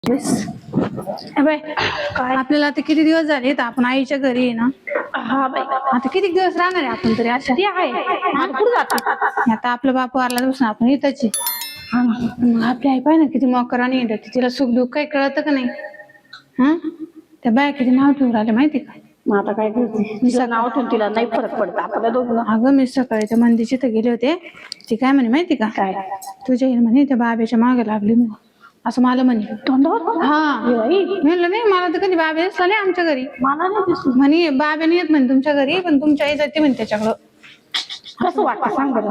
Bye काय आपल्याला आता किती दिवस झाले तर आपण आईच्या घरी आहे ना. हा बाई आता किती दिवस राहणार आहे आपण तरी अशा ती आहे कुठं जाते आता आपलं बाप वारला दिवस आपण इथंच आहे. मग आपली आई पाहिजे ना किती मोकराने येतात तिला सुख दुःख काही कळतं का नाही. हा त्या बाया किती नाव ठेवून राहिले माहिती का. मग आता काय करते तिचं नाव ठेवून तिला नाही फरक पडत आपल्या दोघींना. अगं मी सकाळी त्या मंदिरची इथं गेले होते. ती काय म्हणे माहिती का काय तुझ्या म्हणे त्या बाब्याच्या मागे लागली म्हणे असं मला म्हणे तोंडावर. हा म्हणलं नाही मला तर कधी बाबा दिसला नाही आमच्या घरी. मला नाही दिसलं म्हणे बाब्याने येत म्हणे तुमच्या घरी पण तुमच्या आई जाते म्हणे त्याच्याकडं. कसं वाटतं सांग बरं.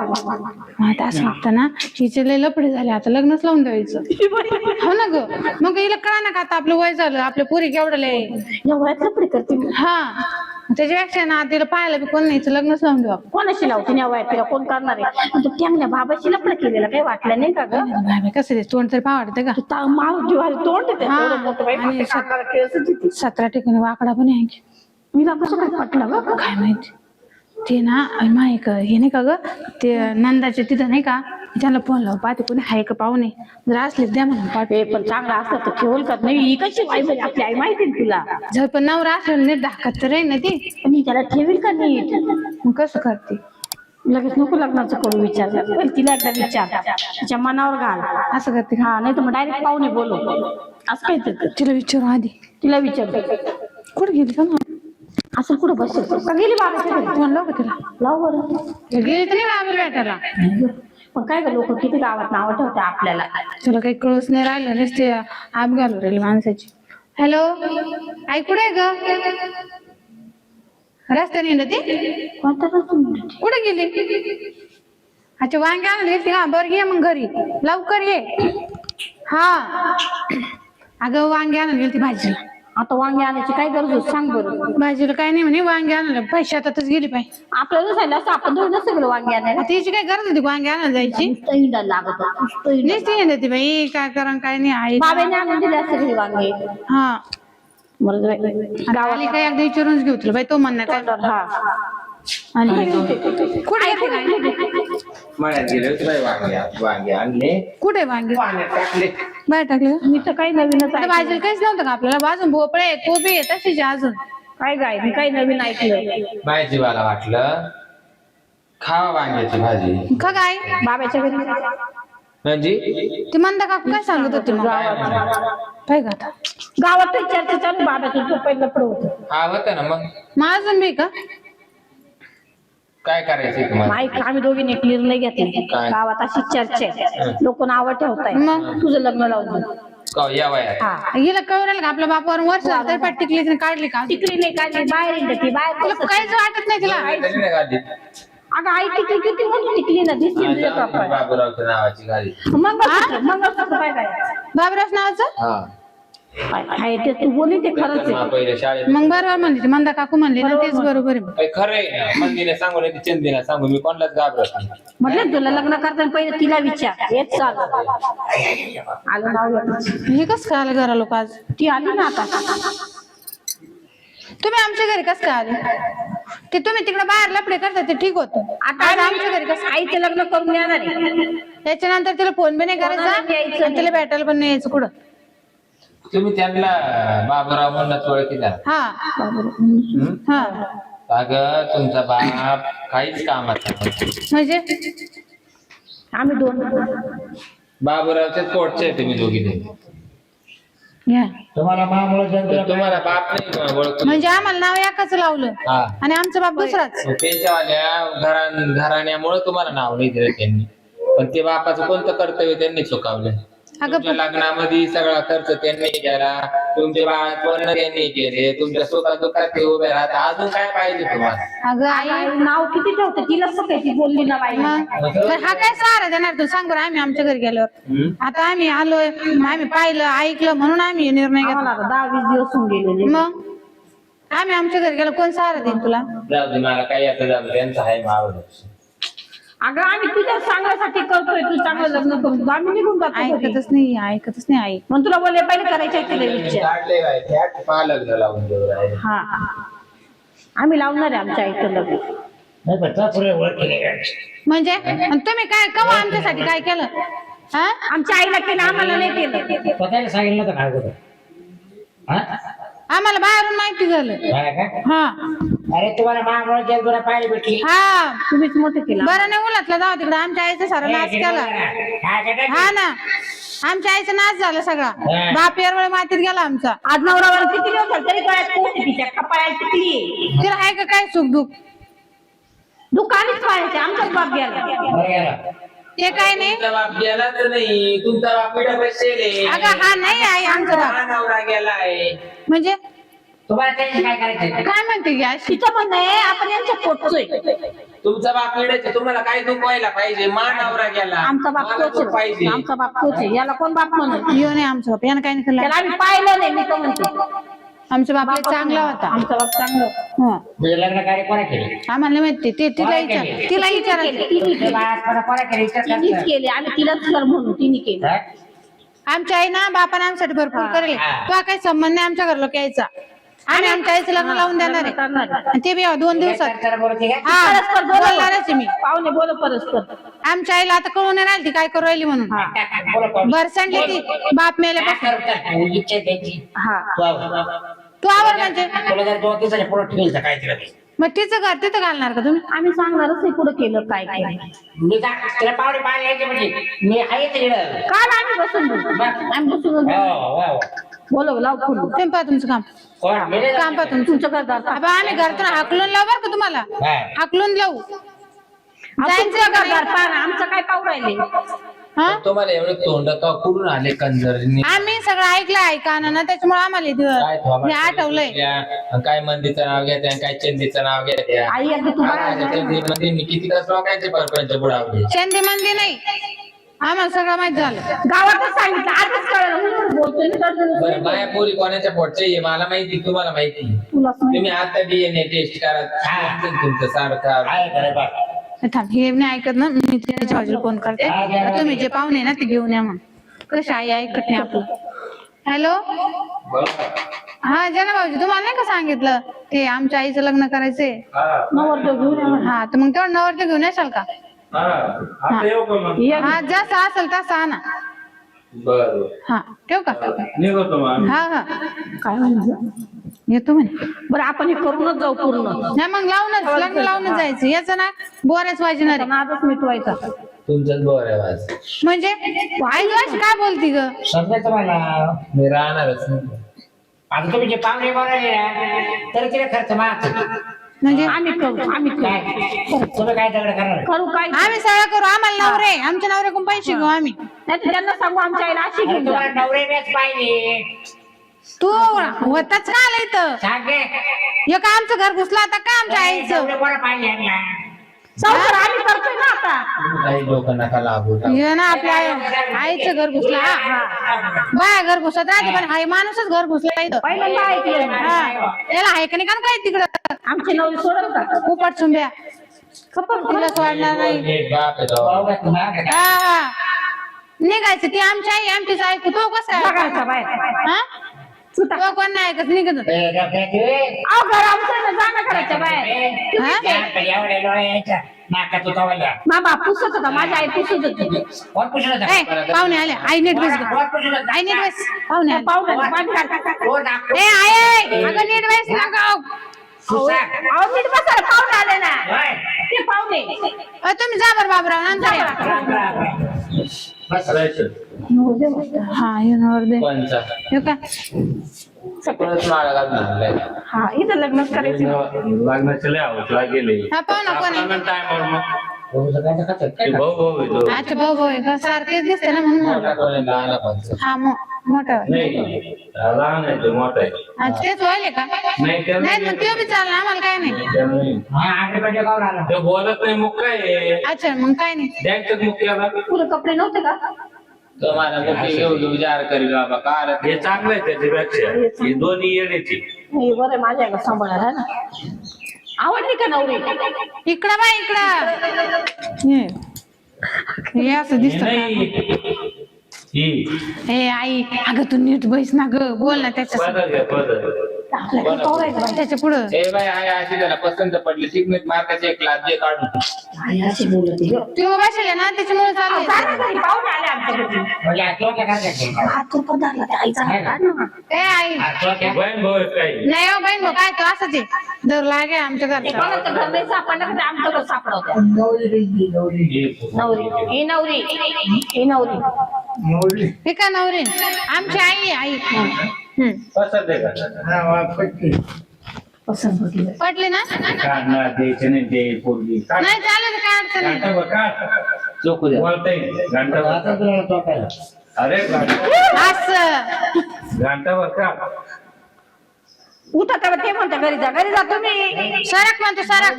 आता असं वाटतं ना हिचे लय लफडे झाले आता लग्नच लावून द्यायचं. हो ना ग मग हिला कळा ना का आता आपलं वय झालं आपल्या पोरी केवढं लय एवढ्यात लपडी करते हा त्याच्यापेक्षा ना तिला पाहायला बी कोण नाही लग्नच लावून देऊ आपण. कोणाशी लावते एवढ्यात तिला कोण करणार आहे तू त्याने बाबाशी लपड केलेलं काही वाटलं नाही का ग. बाबा कसं रे तोंड तरी पावडते का माणूस जीवाला तोंड देते तेवढं मोठं बाई. आणि सांगायला केळस देते. 17 ठिकाणी वाकडा पण आहे की. मी कसं काय पटलं ग काय माहिती ते ना माहिक हे नाही का ग ते नंदाचे तिथं नाही का त्याला फोन लावून पाहते कोणी हाय का पाहुणे जर असले द्या म्हणून पाहते. पण चांगला असतं तर ठेवल का नाही ही कशी आई म्हणजे आपली आई माहिती ना तुला. जर पण नवरा असलं नीट धाकत तर राहील ना ती. पण त्याला ठेवील का नीट. मग कसं करते लगेच नको लग्नाचं करू विचार पण तिला एकदा विचार तिच्या मनावर घाल असं करते हा नाही तर मग डायरेक्ट पाहुणे बोलव असं काहीतरी कर. तिला विचारू आधी तिला विचार कुठे गेली का ना असं कुठं बसेल का गेली बाबा म्हणलं का तिला लाव बरं गेली तर नाही बाबा भेटायला. पण काय ग लोक किती गावात नाव ठेवते आपल्याला. तुला काही कळूच नाही राहिलं नसते आप घालू राहिली माणसाची. हॅलो आई कुठे आहे ग रस्त्याने ना ती कोणत्या कुठे गेली. अच्छा वांगे आणले गेली हा बरं ये मग घरी लवकर ये. हा अगं वांगे आणायला गेली ती भाजीला. आता वांगे आणायची काय गरज होती सांग बरं. भाजीला काय नाही म्हणे वांगे आणायला पैसे आताच गेली पाहिजे. आपल्याला सांगितलं असं आपण दोन नसतं गेलो वांगे आणायला. तिची काय गरज होती वांगे आणायला जायची. लागत नुसती येते बाई काय करा काय नाही आहे बाबाने आणून दिले असते घरी वांगे. हा गावाली काय एकदा विचारूनच घेऊ तुला बाई तो म्हणणं काय. हा आणि कुठे मळ्यात गेले होते बाई वांगे आणले कुठे वांगे पाण्यात टाकले. बाहेर टाकले मी तर काही नवीनच आता भाजीला काहीच नव्हतं का आपल्याला बाजून भोपळे कोबी आहे तशीच अजून काय गाय मी काही नवीन ऐकलं. माझी मला वाटलं खावा वांग्याची भाजी का काय बाबाच्या घरी म्हणजे ते म्हणता का काय सांगत होते मग काय का आता गावात चर्चा चालू बाबाचं तो पहिलं लफडं होतं. हा होता ना मग माझं बी का काय करायचं तुम्हाला. ऐक आम्ही दोघींनी एक निर्णय घेतला काय? गावात अशी चर्चा आहे लोक नावं ठेवताय मग? तुझं लग्न लावून या वयात हा हिला कळलं का आपल्या बापावर वर्ष झालं तरी पाठ टिकली नाही काढली का टिकली नाही काढली बाहेर येते ती बाहेर तुला काहीच वाटत नाही तिला तरी नाही गाडी. अगं आई टिकली किती मोठी टिकली ना दिसते तुझ्या कपाळ. बाबूरावच्या नावाची गाडी. मंगळसूत्र काय काय बाबराज नावाचं हा आहे ते तू बोलली ते खरंच आहे. पहिले शाळेत मग बरोबर म्हणली ती मंदा काकू म्हणली ना तेच बरोबर आहे. खरंय मंदीने सांगू नाही चंदीने सांगू मी कोणालाच घाबरत नाही. म्हटलं तुला लग्न करताना पहिले तिला विचार हेच चालू आलं नाव हे कस काय आलं घरा लोक आज ती आली ना आता. तुम्ही आमच्या घरी कस काय आले ते तुम्ही तिकडे बाहेर लपडे करता ते ठीक होतं आता आज आमच्या घरी कसं आईचं लग्न करून येणार आहे. त्याच्यानंतर तिला फोन बी नाही करायचा आणि तिला भेटायला पण नाही यायचं कुठं. तुम्ही त्यांना बाबूराव म्हणूनच ओळखीला. हा हा अगं तुमचा बाप काहीच कामाचा नाही. म्हणजे आम्ही दोन बाबूरावच्याच पोटचे आहे तुम्ही दोघी जणी. घ्या तुम्हाला बाप नाही ओळख. म्हणजे आम्हाला नाव एकाच लावलं हा आणि आमचा बाप दुसराच. त्यांच्यावाल्या घराण्यामुळे तुम्हाला नाव नाही दिलं त्यांनी पण ते बापाचं कोणतं कर्तव्य त्यांनी चुकावलं. तुमच्या लग्नामध्ये सगळा खर्च त्यांनी केला तुमचे बाळपण त्यांनी केले तुमच्या सुखात दुःखात ते उभे राहता अजून काय पाहिजे तुम्हाला. अगं आई आई नाव किती ठेवते तिला सकाळी बोलली ना बाई. तर हा काय सहारा देणार तू सांग बरं आम्ही आमच्या घरी गेल्यावर. आता आम्ही आलोय आम्ही पाहिलं ऐकलं म्हणून आम्ही निर्णय घेतला. 10-20 दिवस होऊन गेलेले. मग आम्ही आमच्या घरी गेलो कोण सहारा देईन तुला. जाऊ दे मला काही आता जाऊ त्यांचं आहे मावळ. अगं आम्ही तुझ्या सांगण्यासाठी करतोय तू चांगलं लग्न करून आम्ही निघून जातो घरी. ऐकतच नाही आई. मग तुला बोलले पहिले करायचे तिला विचार. काढले बाय त्यात पालक लावून देऊ राहिले. हा आम्ही लावणार आहे आमच्या आईचं लग्न. म्हणजे आणि तुम्ही काय कवा आमच्यासाठी काय केलं हा आमच्या आईला केलं आम्हाला नाही केलं. स्वतःला सांगितलं नव्हतं काय कुठं हा आम्हाला बाहेरून माहिती झालं. काय काय हा अरे तुम्हाला महामुळे जगदुरा पाहायला भेटली हा तुम्हीच मोठे केलं. बरं नाही उलटलं जाऊ तिकडे आमच्या आईचा सारा नाच केला. हा ना आमच्या आईचा नाच झाला सगळा. बाप यारवळे मातीत गेला आमचा. आज नवरावर किती दिवस झाले तरी गळ्यात कोण तिच्या कपाळात टिकली. तिला आहे का काय सुख दुःख दुकानीच व्हायचे आमचाच बाप गेला. ते काय नाही. तुमचा बाप गेलाच नाही, तुमचा बाप पिढ्या बसेल. अगं हा नाही आहे आमचा बाप. हा नवरा गेलाय. म्हणजे तुम्हाला त्याची काय करायचं काय म्हणते की अशी तिचं म्हणणं आहे आपण यांच्या पोटचोय. तुमचा बाप पिढ्याचे तुम्हाला काय दुःख व्हायला पाहिजे. मा नवरा गेला, आमचा बाप मला तोच दुःख आहे. पाहिजे. आमचा बाप तोच आहे. याला कोण बाप म्हणत. येऊ नये आमचा बाप यानं काय नाही केलं. त्याला आम्ही पाहिलं नाही. मी तो म्हणते आमचा बाप लय चांगला होता. आमचा बाप चांगलं. हा म्हणजे लग्न कार्य कोणा केले आम्हाला माहिती ते तिला विचार तिला विचारायचं. कोणा केले तिनेच केले आणि तिलाच कर म्हणून तिने केलं. आमच्या आई ना बापाने आमच्यासाठी भरपूर करेल. तो काही संबंध नाही आमच्या घर लोक यायचा. आम्ही आमच्या आईचं लग्न लावून देणार आहे आणि ते बी 2 दिवसात. हा परस्पर बोलणारच आहे मी. पाहुणे बोल परस्पर. आमच्या आईला आता कळून नाही राहिली ती काय करू राहिली म्हणून. भरसंडली ती बाप मेल्यापासून. हा तू आवर म्हणजे तुला जर 2 दिवसाच्या पुढे ठेवायचं काय तिला ते मग तिचं घर तिथं घालणार का तुम्ही. आम्ही सांगणारच नाही पुढे केलं काय केलं. मी तिला पाहुणे पाहिले यायचे म्हणजे मी आहे तिकडं काल आम्ही बसून बोलू. आम्ही बसून बोलव लाव फोन. तुम्ही पहा तुमचं काम काम पहा तुमचं. तुमचं घरदार बाबा आम्ही घरातून हाकलून लावू बरं का तुम्हाला. हाकलून लावू जायचं का घरदार नाही? पाहा ना आमचं काय पाहू राहिले. हा तुम्हाला एवढे तोंड का कुठून आले कंजरनी. आम्ही सगळं ऐकलं ऐका ना त्याच्यामुळे आम्हाला काय हे आठवलंय. काय मंदीचं नाव घ्या, काय चंदीचं नाव घ्या. आई अगदी तुम्हाला चंदी मंदी किती कसं लोकांचे परपंच बुडावले. चंदी मंदी नाही आम्हाला सगळं माहित झालं. गावातच सांगितलं आजच कळलं म्हणून बोलतोय मी तर बरं मायापुरी कोणाच्या पोटचे आहे मला माहिती, तुम्हाला माहिती. तुलाच नाही. तुम्ही आता DNA टेस्ट करा तुमचं सारखं. काय करायचं थांब हे नाही ऐकत ना मी त्याच्या बाजूला फोन करते. तुम्ही जे पाहुणे ना ते घेऊन या मग. कशा आई ऐकत नाही आपलं. हॅलो हा जना भाऊजी तुम्हाला नाही का सांगितलं ते आमच्या आईचं लग्न करायचंय. नवरदेव घेऊन या म्हणे. हा तर मग तेवढं नवरदेव घेऊन येशाल का. ये हा जसा असेल तसा आणा. बरं हा ठेव का. हा हा काय म्हणलं. येतो म्हणे. बरं आपण हे करूनच जाऊ पूर्ण. नाही मग लावूनच लग्न लावूनच जायचं. याचं ना बोऱ्याच वाजणार आहे. आजच मिटवायचा. तुमचंच बरं आहे वाज. म्हणजे आई तू अशी काय बोलती ग. समजायचं मला मी राहणारच नाही. आता तुम्ही जे पाहुणे बोलायले ना तरी तिला खर्च मागतो म्हणजे आम्ही करू आम्ही काय करू तुम्ही काय दगड करणार करू काय आम्ही सगळं करू. आम्हाला नवरे आमच्या नवऱ्याकडून पैसे घेऊ आम्ही. नाही तर त्यांना सांगू आमच्या आईला अशी घेऊन जा. तुम्हाला नवरे बेच पाहिजे तू होताच का आला इथं. सांगे हे का आमचं घर घुसलं आता का आमच्या आईचं. नवरे कोणा पाहिजे यांना? संसार आम्ही करतोय ना आता. काही लोक नका लागू. हे ना आपल्या आईचं घर घुसलं. हा बाया घर घुसत राहते पण हाय माणूसच घर घुसला इथं. पहिल्यांदा ऐकलं हा याला हाय का नाही का काय तिकडं आमचे नवरी सोडल का उपट सुंब्या तिला सोडणार नाही. नीट बाप आहे तो. पाहुण्यात माग आहे. हा हा निघायचं ती आमची आई आमचीच ऐकू. तो कसं बघायचा बाहेर. हा तो कोण नाही ऐकत निघत. ए, गप्प्याची वे. अहो घर आमचं आहे ना जाणं करायच्या बाहेर. हा? त्याकडे एवढ्या डोळ्या यायच्या नाका तू तवाला बाबा पुसत होता माझी आई पुसत होती. कोण पुसत होता? ए पाहुणे आले आई नीट बस ग. कोण पुसत होता? आई नीट बस पाहुणे आले. पाहुण्याला पाणी घाल. कोण नाक- ए आई अगं नीट बस ना गं. सुसा. अहो नीट बसा पाहुणे आले ना. होय. ते पाहुणे तुम्ही जा बरं बाबराव नंतर या. राम, राम, राम. बस. हा हे नवरदेव कोणचा हे का सगळंच माळा घालून आणलाय. हा इथं लग्नच करायचं. लग्नाचे लय आवडला गेले हा पाहुणा कोण आहे. टायमावर मग तुमचं काय तर खातात काय? भाऊ भाऊ आहे तो. अच्छा भाऊ भाऊ आहे का सारखेच दिसते ना म्हणून म्हणलं. मोठा कोण आहे, लहान कोणचं. हा मोठा आहे. नाही लहान आहे तो मोठा आहे. अच्छा तेच व्हायले का नाही त्याला नाही मग ते बी चाललं आम्हाला काय नाही. त्याला नाही. हा, आटेपाटे गाव राहिला. तो बोलत नाही मग काय आहे? अच्छा मग काय नाही. द्यायचं मग त्याला पुरे कपडे नव्हते का. तुम्हाला मुख्य घेऊन विचार करील बाबा का आला ते. हे चांगलं आहे त्याच्यापेक्षा ही दोन्ही येण्याची. हे बरं माझ्या आईला सांभाळणार आहे ना. आवडली का नवरी. इकडं बा इकडं हे असं दिसत ही हे आई अगं तू नीट बैस ना ग बोल ना त्याच्या पदर घ्या पदर. आपल्याकडे पोरायचं बाई. त्याच्या पुढं ए बाई आहे अशी त्याला पसंत पडली शिकण्यात मार्काचे एक क्लास दे काढून. आई अशी बोलत आहे. तुम्ही बसले ना त्याच्यामुळे चालू आहे. जा ना घरी, पाहुणे आले आमच्या घरी. म्हणजे आठवण काय करायचं? हात तो पण धरला त्या आईचा हात काढ ना. ए आई बहीण भाऊ आहेत काही नाही हो बहीण भाऊ काय तो असंच आहे दर लागे आमच्या ते घरचा कोणाचं घर नाही सापडलं का ते आमचं घर सापडवतं. नवरी ही नवरी ही नवरी. हे का नवरी आमची आई आहे, आई हम्म. पसंत आहे का पसंत होती बाई. पटली ना काढणार द्यायचे नाही ते पोरगी काढ. नाही चालेल काय अडचण नाही घंटाभर काढ चोकू द्या. बोलता येईल घंटाभर अरे असं घंटाभर काढ उठा त्याला ते म्हणता घरी जा तुम्ही. सरक म्हणतो सरक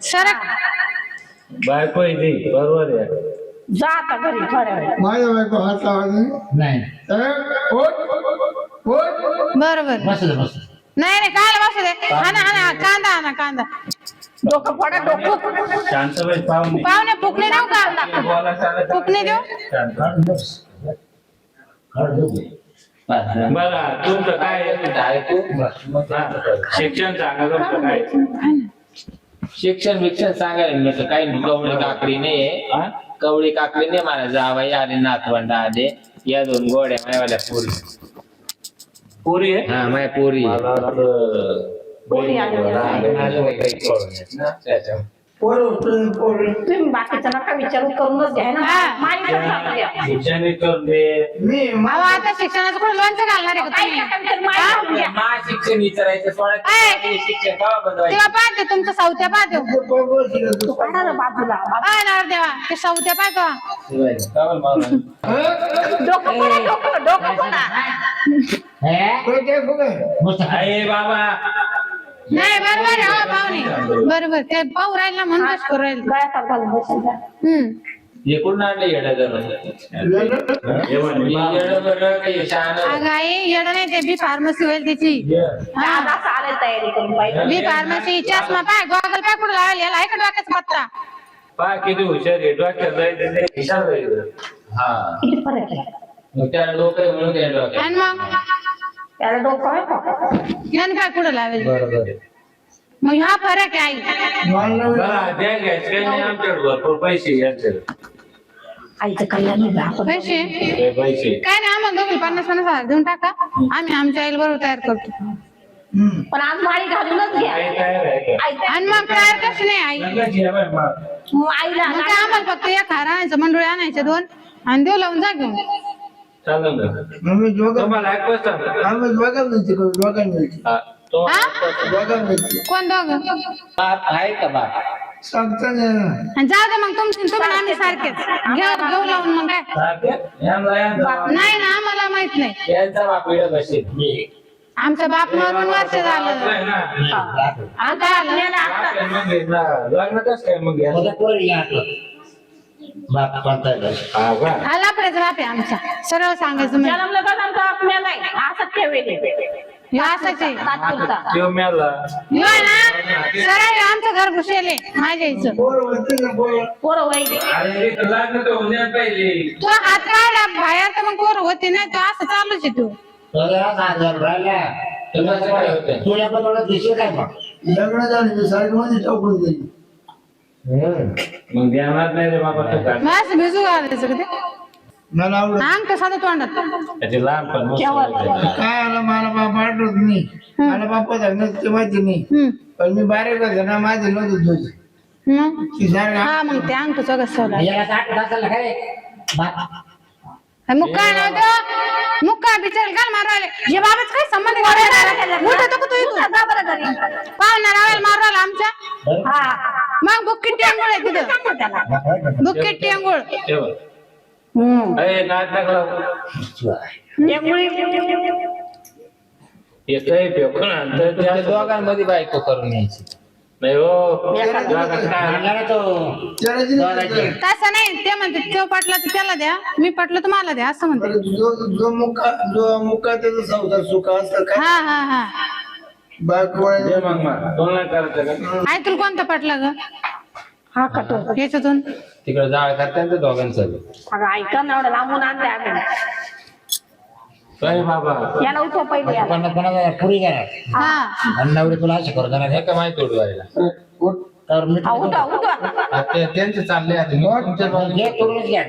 सरक बायको आहे ती बरोबर आहे जा आता घरी थोड्या वेळ. माझ्या बायको हात लावायचा नाही बरोबर बसू दे बसू दे. नाही नाही काय बसू दे हाना कांदा कांदा डोकं फोडा डोकं. शांतबाई पाहुणे पाहुणे फुकणे देऊ का बोला चालत फुकणे देऊ शांत. काढ दे. बघा तुमचं काय आहे? ऐकू हा, शिक्षण सांगा तुमचं काय शिक्षण विक्षण सांगायला नाही तर काही कवळी काकडी नाहीये हा? कवळी काकडी नाही मला जावाई आले नातवंड आले या दोन गोड्या मायवाल्या पोरी पुरी आहे हा माय पोरी मला वाटलं पोरी आली होती. तुम्ही बाकीचं नका विचारू करूनच घ्या ना. हा. माईकडे सांगूया. शिक्षण करून दे अहो आता शिक्षणाचं कुठं लोणचं घालणार आहे का काही तुम्ही नका विचारू, माई सांगूया. मा शिक्षण विचारायचं सोडा शिक्षण का बदलायचं तेव्हा पाहते तुमचं सवत्या पाहतो तू काढा ना बाजूला. देवा ते सवत्या पाहतो डोकं फोडा, डोकं फोडा. अरे बाबा नाही बरोबर आहे हो पाहुणे बरोबर ते पाहू राहील ना म्हणून तसं करू राहील गळ्यात हात घालून बसेल जा. हे कुठून आणलं येडं अगं आई येणं नाही ते बी फार्मसी होईल त्याची आज असं आलं तयारी करून पाहिजे. बी फार्मसी चष्मा पाय गॉगल पाय कुठं लावले याला ऐकत वाकायचा पत्ता पा किती हुशार आहे डोक्यात जायचं ते हिसाब आहे. हा किती फरक आहे. मग त्याला डोकं म्हणून त्या डोक्यात आणि मग त्याला डोकं आहे का? यानं काय कुठं लावेल बरोबर मग हा फरक आहे आई बरं द्या घ्यायचं काही नाही आमच्याकडे भरपूर पैसे यांच्याकडे आईचं कल्याण होईल आपण. पैसे हे पैसे काय नाही आम्हाला दोघी 50,000 देऊन टाका आम्ही आमच्या आईला बरोबर तयार करतो पण आज माळी घालूनच घ्या. काही तयार आहे का? आई- आणि मग तयार कशी नाही आई लग्नाची आहे बाई मग. मग आईला मग काय आम्हाला फक्त एक हार आणायचं मंडोळी आणायचे 2 आणि देऊ लावून जा घेऊन चालेल ना तुम्हाला ऐक बसता हा तो कोण दोघं बाप आहे का बाप आणि जाऊ दे मग तुम्ही आम्ही सारखेच घेऊ लावून मग काय सारखे? यांचा नाही ना आम्हाला माहित नाही यांचा बाप इकडे बसेल आमचं बाप मरून वर्ष आहे झालं ना. आता आलं बाप आहे मग हे ना. लग्न कसं काय मग यांचं? मला पोरी या आपलं. बाप कोणता आहे? हा का? आला पडेच बाप आहे आमचा सरळ सांगायचं म्हणजे जन्मलं का नंतर आपल्या नाही असं ठेवेल ह्यो असाच आहे तात्पुरता. त्यो मेला ह्यो आहे ना सरळ ह्यो आमचं घर घुसेल आहे माझ्या आईचं पोरं वैगे अरे लग्न तर होण्या पहिले तो हात काढला बाहेर तर मग पोर होते नाही तो असं चालूच आहे तू तुला 10,000 राहिला. तुम्हाला काय होतं तुझ्या पण थोडं दिसेल काय मग? मग ध्यानात नाही रे बाबा तो काय. मग असं भिजू घालायचं का ते मला आवडत अंग तर साधं तोंडात त्याचे लहानपण मस्त होतं. काय आला मला बाप आठवत नाही मला बापा झालं ते माहिती नाही पण मी बारीक होतो ना माझे नव्हतं तुझ मग ती सारखं हा मग ते अंग तुझं कसं ठेवलं याला 60 असेल काय बाप मुक्का नव्हतं मुक्का बिचार घाल मारवायला हे बाबाच काय संबंध उठतो का तू इथून जा बरं घरी. पाहुणा रावायला मारवायला आमच्या हा मग बुक्कीट टेंगुळ आहे तिथं त्याला. बुक्कीट टेंगुळ तेव्हा. अरे नाच नका येतंय फेकून आणतं त्या त्या दोघांमध्ये बायको करून यायची नाही हो जगात काय आणला ना तो दोघांचे. तसं नाही ते म्हणते तो पटला तर त्याला द्या मी पटलं तर मला द्या असं म्हणते जो मुक्का त्याचा सौदा सुका असतं काय हा हा हा बायको दे मग मग दोन नाही करायचं का आई तुला कोणतं पटलं ग हा कटो याच्यातून तिकडे जाळ करते ना दोघांचं अगं ऐका ना एवढं लांबून आणलंय आम्ही काय बाबा याला उठव पहिले याला. 50,000 पुरी घ्या हा आणि नवरी तुला अशी करू देणार हे का माहिती उडवायला तर मी हा, उठवा उठवा. त्यांचे चालले आता मी तुमच्या घे तोडूनच घ्या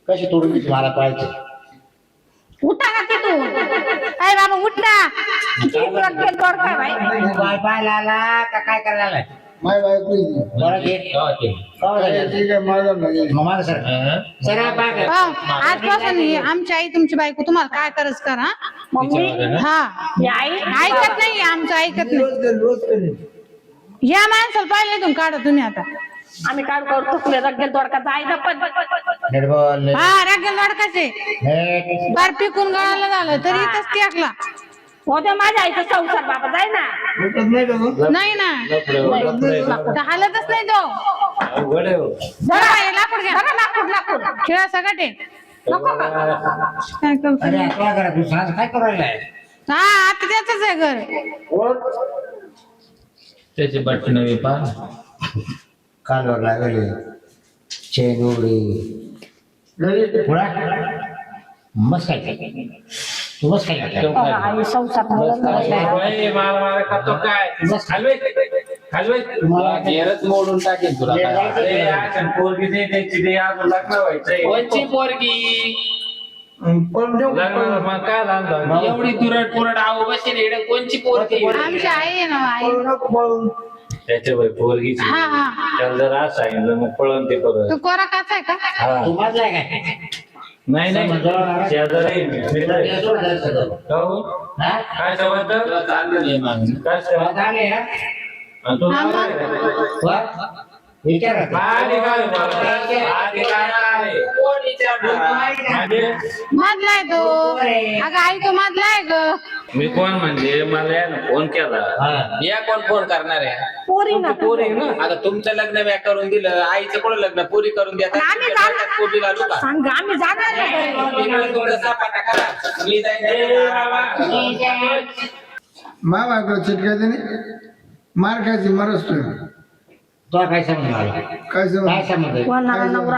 कशी तोडून घ्यायची मला पाहायचं उठा ना तिथून. अरे बाबा उठ ना. किती रक्कम तोड काय बाई. तू बाय पाहायला आला का काय करायला आलाय माय बायको आहे ती. बरं घे कवा झालं? ठीक आहे माझा नाही मग माझं सर सर बाय हो, आजपासून ही आमची आई तुमची बायको तुम्हाला काय करच कर हा. मम्मी हा ही आई ऐकत नाही आमचं ऐकत नाही. रोज करेन रोज करेन या माणसाला पाहिले इथून काढा तुम्ही आता. आम्ही काढ करू थुकले रगेल दोडका जायला पण नेट बॉल हा रागेल लडकाचे नेट बार पिकून गळाला झालं तरी इथंच टाकला. होत्या माझ्या आईचा संसार बाबा जाय ना. उठत नाही का तो? नाही ना तर हालतच नाही तो. अवघड आहे हो. धरा हे लाकूड घ्या. लाकूड खेळा सगळं ते नको का. काय करतो. अरे काय करा तू सांग काय करू राहिलाय हा आता त्याच आहे घर. त्याची बटन नवी पहा कालवर लागले चेन उघडी घरी पुढा मस्त काय तू मस्त काय करते? आई संसार बाई, मला खातो काय खालवे गेरच मोडून टाकेल तुला काय. अरे असं पोरगी दे द्यायची दे अजून लग्न व्हायचंय कोणची पोरगी पण देऊ लग्न मग काय झालं एवढी तुरट पुरट आहो बसेल इकडे कोणची पोरगी आमची आई आहे ना आई. पळू नको पळून त्याच्या बाई पोरगीची हा हा त्याला जर असं सांगितलं मग पळून ते परत तू कोरा काच आहे का. हा तू माझा आहे काय नाही नाही शेजारी मित्र आहे. हो? काय समजतं चालली मागणी काय समजतं? आणि तू नाव काय आहे? विचार आधी काय बोलतो? आधी काय आहे? कोण विचारणार? आधी मधला आहे तो. अगं आई तो मधला आहे ग. मी कोण म्हणजे मला यानं फोन केला या कोण फोन करणार आहे पोरी ना पोरी आहे ना आता तुमचं लग्न मी करून दिलं आईचं कोण लग्न पुरी करून द्या आम्ही जाणार. पोटी घालू का सांग आम्ही जाणार ना घरी. तिकडे तुमचा सपाटा करा मी जाईन मा बायको चिटकायचं नाही मार खायची मरच तू तुला काय समज मला काय समज काय समज वनाला नवरा.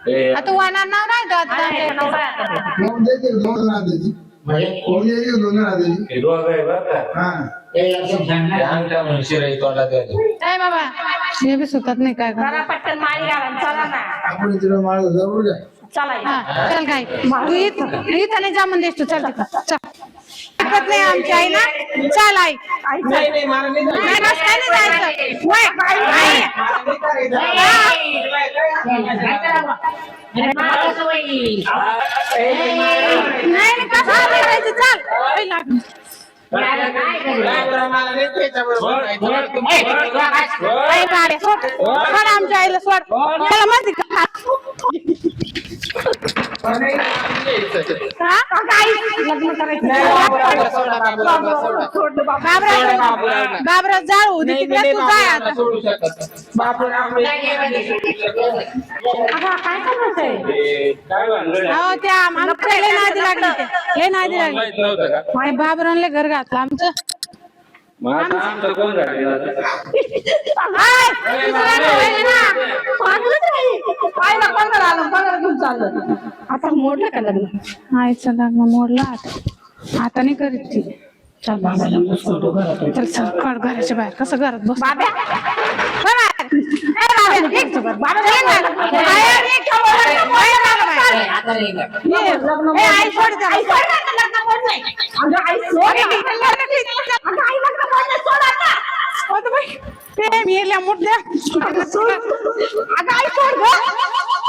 ए, आता वाहणार नाव राहतो आता आहे, नवरा आहे आता. मग द्यायची दोन राहते म्हणजे दोन राहते हे दोघं आहे बरं का हा ते असं सांग ना आमच्या म्हणून शिराई तोंडात द्यायचं काय बाबा हे बी सुतात नाही काय करा. जरा पटकन माळी घाला आणि चला ना. आपण तिला मारलं जरूर काय चला हा चल काय तू इथं नाही जा म्हणून तू चल तिथं चल. ऐकत नाही आमची आई ना. चल आई. नाही नाही मला नाही नाही बस काय नाही जायचं. वय, आई. नाही नाही कसं नाही जायचं चल. ओय, लाग. मला नाही त्याच्याबरोबर आई बाळे, सोड सोड आमच्या आईला सोड. त्याला माहिती का हा? लग्न करायचं. सोडलं बाबा. बाबरा जाळ होऊ दे तिकडे तू जाय आता. सोडू शकत अगं, काय करायचंय. काय भानगड आहे? हो त्या आमच्या लय नादी लागली ते. लय नादी लागली. माहित नव्हतं का माय बाबरांना घर घातलं आमचं. मग आता आमचं कोण झालं हाय, दुसऱ्या नवऱ्याने ना. पागलच आहे. पाहिलं पगार आलं, पगार घेऊन चाललं. आता मोडलं का लग्न. आईचं लग्न मोडलं आता. आता नाही करीत ती. चल बाबा चल चल काढ घराच्या बाहेर कसं घरात बस. बाब्या बाहेर. ए, बाबा, निघ. चल ना. बाहेर निघ. बाहेर बाहेर. आता नाही का? ए, आई सोड त्याला. आई सोड ना, लग्न मोडलंय. अगं, आई सोड ना. अगं, आई लग्न मोडलंय, सोड आता. होतं बाई. ते मेल्या मुद्द्या. अगं, आई सोड गं.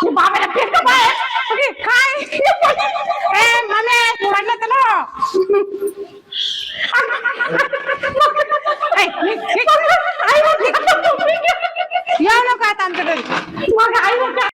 हे बाबाला फेक बाहेर. ओके, काय ए मम्मी पडलं तर ना. ए, निघ, निघ. येऊ नका आता आमच्या घरी. मग आई